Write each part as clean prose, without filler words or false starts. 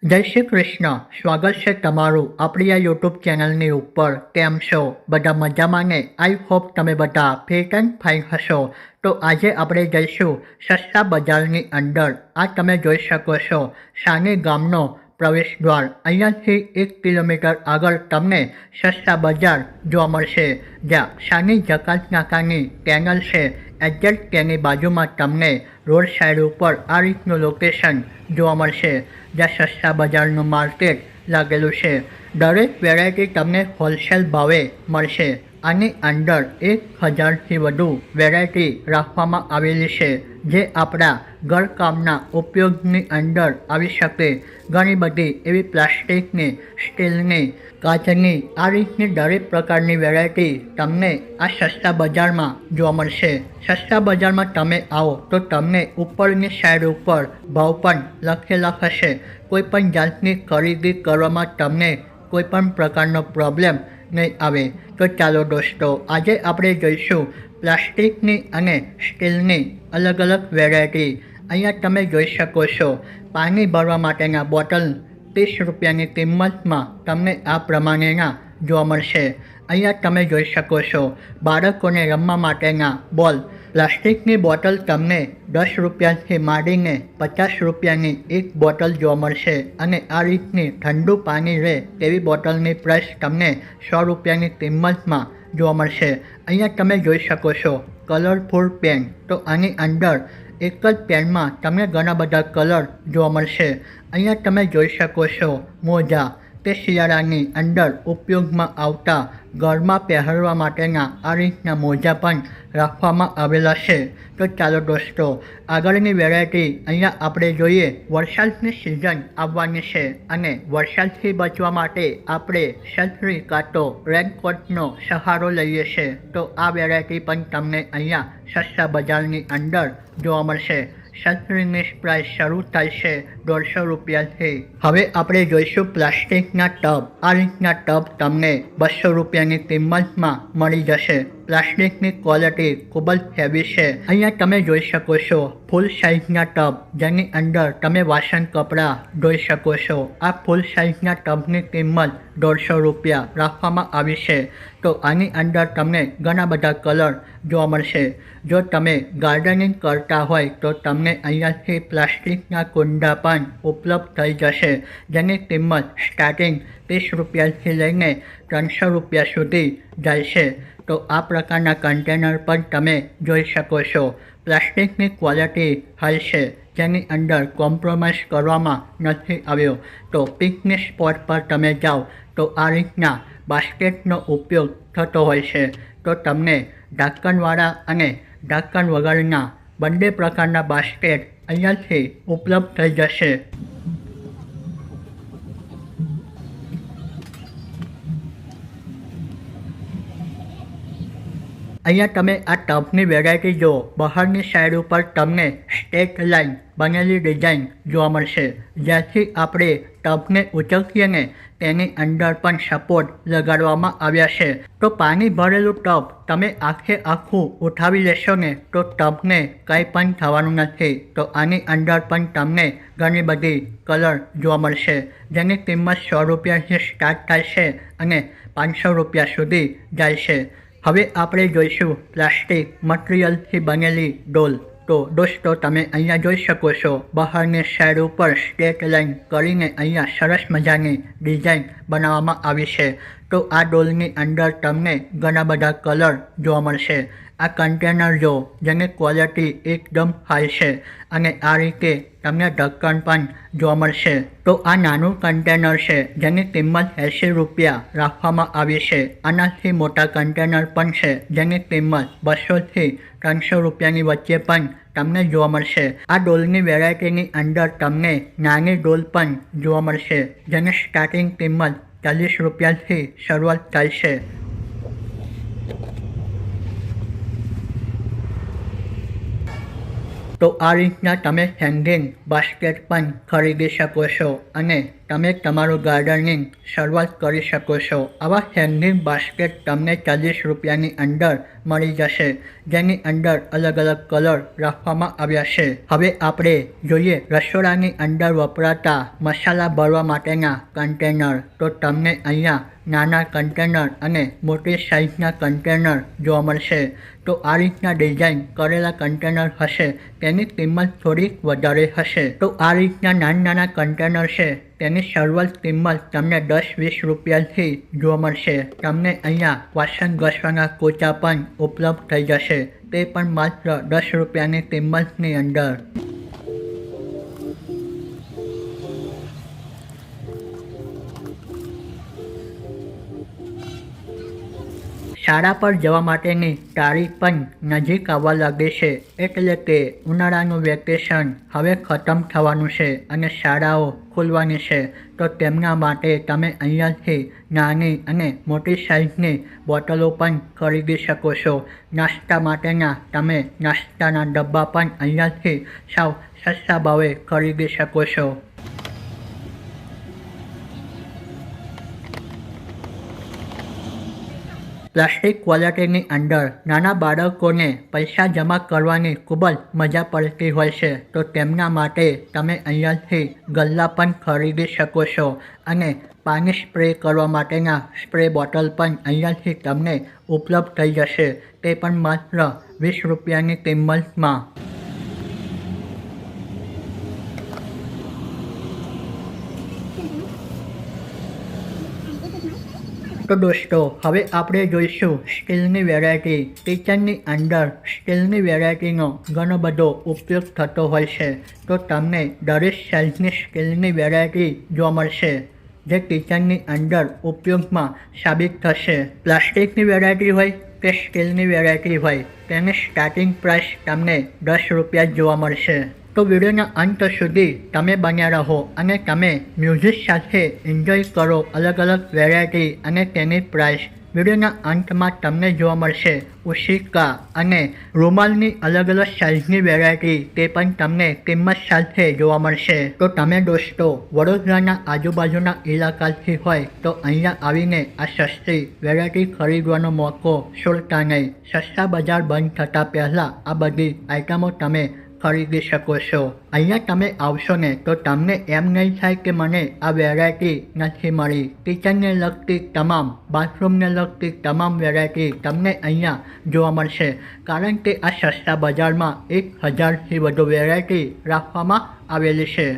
જય શ્રી કૃષ્ણ. સ્વાગત છે તમારું આપણી આ યુટ્યુબ ચેનલની ઉપર. કેમ છો? બધા મજામાં ને? આઈ હોપ તમે બધા ફિટ એન્ડ ફાઇન હશો. તો આજે આપણે જઈશું સસ્તા બજારની અંદર. આ તમે જોઈ શકો છો સાની ગામનો પ્રવેશ દ્વાર. અહીંયાથી 1 કિલોમીટર આગળ તમને સસ્તા બજાર જોવા મળશે, જ્યાં સાની જકાત નાકાની કેનલ છે. એક્ઝેક્ટ તેની બાજુમાં તમને રોડ સાઈડ ઉપર આ રીતનું લોકેશન જોવા મળશે, જ્યાં સસ્તા બજારનું માર્કેટ લાગેલું છે. દરેક વેરાયટી તમને હોલસેલ ભાવે મળશે. આની અંદર 1000થી વધુ વેરાયટી રાખવામાં આવેલી છે, જે આપણા ઘરકામના ઉપયોગની અંદર આવી શકે. ઘણી બધી એવી પ્લાસ્ટિકની, સ્ટીલની, કાચની આ રીતની દરેક પ્રકારની વેરાયટી તમને આ સસ્તા બજારમાં જોવા મળશે. સસ્તા બજારમાં તમે આવો તો તમને ઉપરની સાઈડ ઉપર ભાવ પણ લખેલા હશે. કોઈપણ જાતની ખરીદી કરવામાં તમને કોઈપણ પ્રકારનો પ્રોબ્લેમ નહીં આવે. તો ચાલો દોસ્તો, આજે આપણે જોઈશું પ્લાસ્ટિકની અને સ્ટીલની અલગ અલગ વેરાયટી. અહીંયા તમે જોઈ શકો છો પાણી ભરવા માટેના બોટલ 30 રૂપિયાની કિંમતમાં તમને આ પ્રમાણેના જોવા મળશે. અહીંયા તમે જોઈ શકો છો બાળકોને રમવા માટેના બોલ. પ્લાસ્ટિકની બોટલ તમને 10 રૂપિયાથી માંડીને 50 રૂપિયાની એક બોટલ જોવા મળશે. અને આ રીતની ઠંડુ પાણી રહે તેવી બોટલની પ્રાઇસ તમને 100 રૂપિયાની કિંમતમાં જોવા મળશે. અહીંયા તમે જોઈ શકો છો કલરફુલ પેન. તો આની અંદર એક જ પેનમાં તમને ઘણા બધા કલર જોવા મળશે. અહીંયા તમે જોઈ શકો છો મોજા. તે શિયાળાની અંદર ઉપયોગમાં આવતા ઘરમાં પહેરવા માટેના આ રીતના મોજા પણ રાખવામાં આવેલા છે. તો ચાલો દોસ્તો, આગળની વેરાયટી અહીંયા આપણે જોઈએ. વરસાદની સિઝન આવવાની છે અને વરસાદથી બચવા માટે આપણે છત્રી કાં તો રેનકોટનો સહારો લઈએ છીએ. તો આ વેરાયટી પણ તમને અહીંયા સસ્તા બજારની અંદર જોવા મળશે. છત્રીની પ્રાઇસ શરૂ થાય છે 150 રૂપિયાથી. હવે આપણે જોઈશું પ્લાસ્ટિકના ટબ. આ રીતના ટબ તમને 200 રૂપિયાની કિંમતમાં મળી જશે. પ્લાસ્ટિકની ક્વોલિટી ખૂબ જ હેવી છે. અહીંયા તમે જોઈ શકો છો ફૂલ સાઇઝના ટબ, જેની અંદર તમે વાસણ કપડાં ધોઈ શકો છો. આ ફૂલ સાઇઝના ટબની કિંમત 150 રૂપિયા રાખવામાં આવી છે. તો આની અંદર તમને ઘણા બધા કલર જોવા મળશે. જો તમે ગાર્ડનિંગ કરતા હોય તો તમને અહીંયાથી પ્લાસ્ટિકના કુંડા પણ ઉપલબ્ધ થઈ જશે, જેની કિંમત સ્ટાર્ટિંગ 30 રૂપિયાથી લઈને 300 રૂપિયા સુધી જાય છે. તો આ પ્રકારના કન્ટેનર પણ તમે જોઈ શકો છો. પ્લાસ્ટિકની ક્વોલિટી હાઈ છે, જેની અંદર કોમ્પ્રોમાઇઝ કરવામાં નથી આવ્યો. તો પિકનિક સ્પોટ પર તમે જાઓ તો આ રીતના બાસ્કેટનો ઉપયોગ થતો હોય છે. તો તમને ઢાંકણવાળા અને ઢાંકણ વગરના બંને પ્રકારના બાસ્કેટ અહીંયાથી ઉપલબ્ધ થઈ જશે. અહીંયા તમે આ ટબની વેરાયટી જુઓ. બહારની સાઈડ ઉપર તમને સ્ટેટ લાઇન બનેલી ડિઝાઇન જોવા મળશે, જ્યાંથી આપણે ટબને ઉચકીએ ને તેની અંદર પણ સપોર્ટ લગાડવામાં આવ્યા છે. તો પાણી ભરેલું ટબ તમે આખું ઉઠાવી લેશો ને તો ટબને કંઈ પણ થવાનું નથી. તો આની અંદર પણ તમને ઘણી બધી કલર જોવા મળશે, જેની કિંમત 100 રૂપિયાથી સ્ટાર્ટ થાય છે અને 500 રૂપિયા સુધી જાય છે. હવે આપણે જોઈશું પ્લાસ્ટિક મટીરિયલથી બનેલી ડોલ. તો દોસ્તો, તમે અહીંયા જોઈ શકો છો બહારની સાઈડ ઉપર સ્ટેટ લાઇન કરીને અહીંયા સરસ મજાની ડિઝાઇન બનાવવામાં આવી છે. તો આ ડોલની અંદર તમને ઘણા બધા કલર જોવા મળશે. આ કન્ટેનર જો, જેની ક્વોલિટી એકદમ હાઈ છે અને આ રીતે તમને ઢક્કણ પણ જોવા મળશે. તો આ નાનું કન્ટેનર છે, જેની કિંમત 80 રૂપિયા રાખવામાં આવી છે. આનાથી મોટા કન્ટેનર પણ છે, જેની કિંમત 200થી 300 રૂપિયાની વચ્ચે પણ તમને જોવા મળશે. આ ડોલની વેરાયટીની અંદર તમને નાની ડોલ પણ જોવા મળશે, જેની સ્ટાર્ટિંગ કિંમત 40 રૂપિયાથી શરૂઆત થાય છે. તો આ રીતના તમે હેંગિંગ બાસ્કેટ પણ ખરીદી શકો છો અને તમે તમારું ગાર્ડનિંગ શરૂઆત કરી શકો છો। આવા હેંગિંગ બાસ્કેટ તમને 40 રૂપિયાની અંદર મળી જશે, જેની અંદર અલગ અલગ કલર રાખવામાં આવ્યા છે। હવે આપણે જોઈએ રસોડાની અંદર વપરાતા મસાલા ભરવા માટેના કન્ટેનર। તો તમને અહીંયા નાના કન્ટેનર અને મોટી સાઇઝના કન્ટેનર જોવા મળશે। તો આ રીતના ડિઝાઇન કરેલા કન્ટેનર હશે, તેની કિંમત થોડી વધારે હશે। તો આ રીતના નાના કન્ટેનર છે, તેની શરૂઆત કિંમત તમને 10-20 રૂપિયાથી જોવા મળશે। તમને અહીંયા વાસણ ઘસવાના કોચા પણ ઉપલબ્ધ થઈ જશે, તે પણ માત્ર 10 રૂપિયાની કિંમતની અંદર। શાળા પર જવા માટેની તારીખ પણ નજીક આવવા લાગી છે, એટલે કે ઉનાળાનું વેકેશન હવે ખતમ થવાનું છે અને શાળાઓ ખુલવાની છે। તો તેમના માટે તમે અહીંયાથી નાની અને મોટી સાઇઝની બોટલો પણ ખરીદી શકો છો। નાસ્તા માટેના તમે નાસ્તાના ડબ્બા પણ અહીંયાથી સાવ સસ્તા ભાવે ખરીદી શકો છો। પ્લાસ્ટિક ક્વોલિટીની અંદર નાના બાળકોને પૈસા જમા કરવાની ખૂબ જ મજા પડતી હોય છે, તો તેમના માટે તમે અહીંયાથી ગલ્લા પણ ખરીદી શકો છો અને પાણી સ્પ્રે કરવા માટેના સ્પ્રે બોટલ પણ અહીંયાથી તમને ઉપલબ્ધ થઈ જશે, તે પણ માત્ર 20 રૂપિયાની કિંમતમાં। તો દોસ્તો હવે આપણે જોઈશું સ્ટીલની વેરાયટી। કિચનની અંદર સ્ટીલની વેરાયટીનો ઘણો બધો ઉપયોગ થતો હોય છે, તો તમને દરેક સાઇઝની સ્ટીલની વેરાયટી જોવા મળશે, જે કિચનની અંદર ઉપયોગમાં સાબિત થશે। પ્લાસ્ટિકની વેરાયટી હોય કે સ્ટીલની વેરાયટી હોય, તેની સ્ટાર્ટિંગ પ્રાઇસ તમને 10 રૂપિયા જોવા મળશે। તો વિડીયોના અંત સુધી તમે બન્યા રહો અને તમે મ્યુઝિક સાથે એન્જોય કરો અલગ અલગ વેરાયટી અને તેની પ્રાઇસ। વિડીયોના અંતમાં તમને જોવા મળશે ઓશિકા અને રૂમાલની અલગ અલગ સાઇઝની વેરાયટી, તે પણ તમને કિંમત સાથે જોવા મળશે। તો તમે દોસ્તો વડોદરાના આજુબાજુના ઇલાકાથી હોય તો અહીંયા આવીને આ સસ્તી વેરાયટી ખરીદવાનો મોકો છોડતા નહીં। સસ્તા બજાર બંધ થતાં પહેલાં આ બધી આઇટમો તમે ખરીદી શકો છો। અહીંયા તમે આવશો ને તો તમને એમ નહીં થાય કે મને આ વેરાયટી નથી મળી। કિચનને લગતી તમામ, બાથરૂમને લગતી તમામ વેરાયટી તમને અહીંયા જોવા મળશે, કારણ કે આ સસ્તા બજારમાં 1000થી વધુ વેરાયટી રાખવામાં આવેલી છે।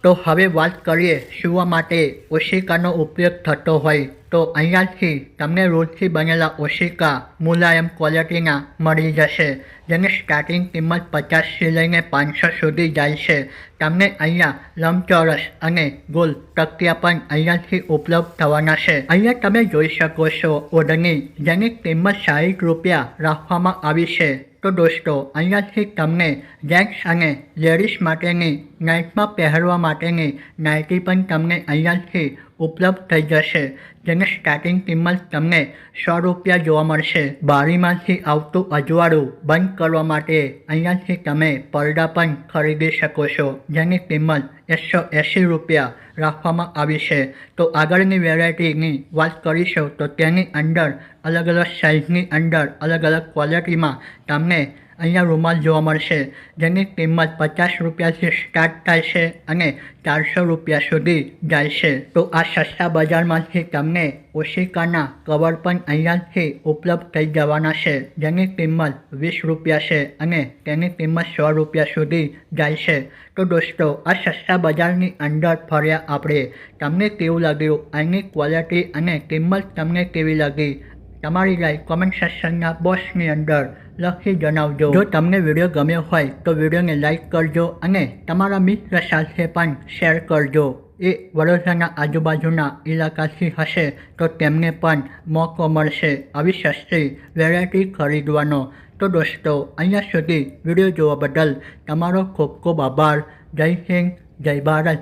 તો હવે વાત કરીએ સૂવા માટે ઓશિકાનો ઉપયોગ થતો હોય તો અહીંયાથી તમને રોજથી બનેલા ઓશિકા મુલાયમ ક્વોલિટીના મળી જશે, જેની સ્ટાર્ટિંગ કિંમત 50થી લઈને 500 સુધી જાય છે। તમને અહીંયા લંબચોરસ અને ગોલ તકિયા પણ અહીંયાથી ઉપલબ્ધ થવાના છે। અહીંયા તમે જોઈ શકો છો ઓઢણી, જેની કિંમત 60 રૂપિયા રાખવામાં આવી છે। તો દોસ્તો અહીંયાથી તમને જેન્ટ્સ અને લેડીઝ માટેની નાઇટમાં પહેરવા માટેની નાઇટી પણ તમને અહીંયાથી ઉપલબ્ધ થઈ જશે, જેની સ્ટાર્ટિંગ કિંમત તમને ₹100 જોવા મળશે. બારીમાંથી આવતું અજવાળું બંધ કરવા માટે અહીંયાથી તમે પડદા પણ ખરીદી શકો છો, જેની કિંમત ₹180 રાખવામાં આવી છે. તો આગળની વેરાયટીની વાત કરીશું તો તેની અંદર અલગ અલગ સાઇઝની અંદર અલગ અલગ ક્વોલિટીમાં તમને અહીંયા રૂમાલ જોવા મળશે, જેની કિંમત ₹50થી સ્ટાર્ટ થાય છે અને ₹400 સુધી જાય છે. તો આ સસ્તા બજારમાંથી તમને ઓશિકાના કવર પણ અહીંયાથી ઉપલબ્ધ થઈ જવાના છે, જેની કિંમત ₹20 છે અને તેની કિંમત ₹100 સુધી જાય છે. તો દોસ્તો, આ સસ્તા બજારની અંદર ફર્યા આપણે. તમને કેવું લાગ્યું? અહીંની ક્વોલિટી અને કિંમત તમને કેવી લાગી? તમારી રાય કોમેન્ટ સેક્શનના બોક્સની અંદર લખી જણાવજો. જો તમને વિડીયો ગમ્યો હોય તો વિડીયોને લાઇક કરજો અને તમારા મિત્ર સાથે પણ શેર કરજો. એ વડોદરાના આજુબાજુના ઇલાકાથી હશે તો તેમને પણ મોકો મળશે આવી સસ્તી વેરાયટી ખરીદવાનો. તો દોસ્તો, અહીંયા સુધી વિડીયો જોવા બદલ તમારો ખૂબ ખૂબ આભાર. જય હિન્દ, જય ભારત.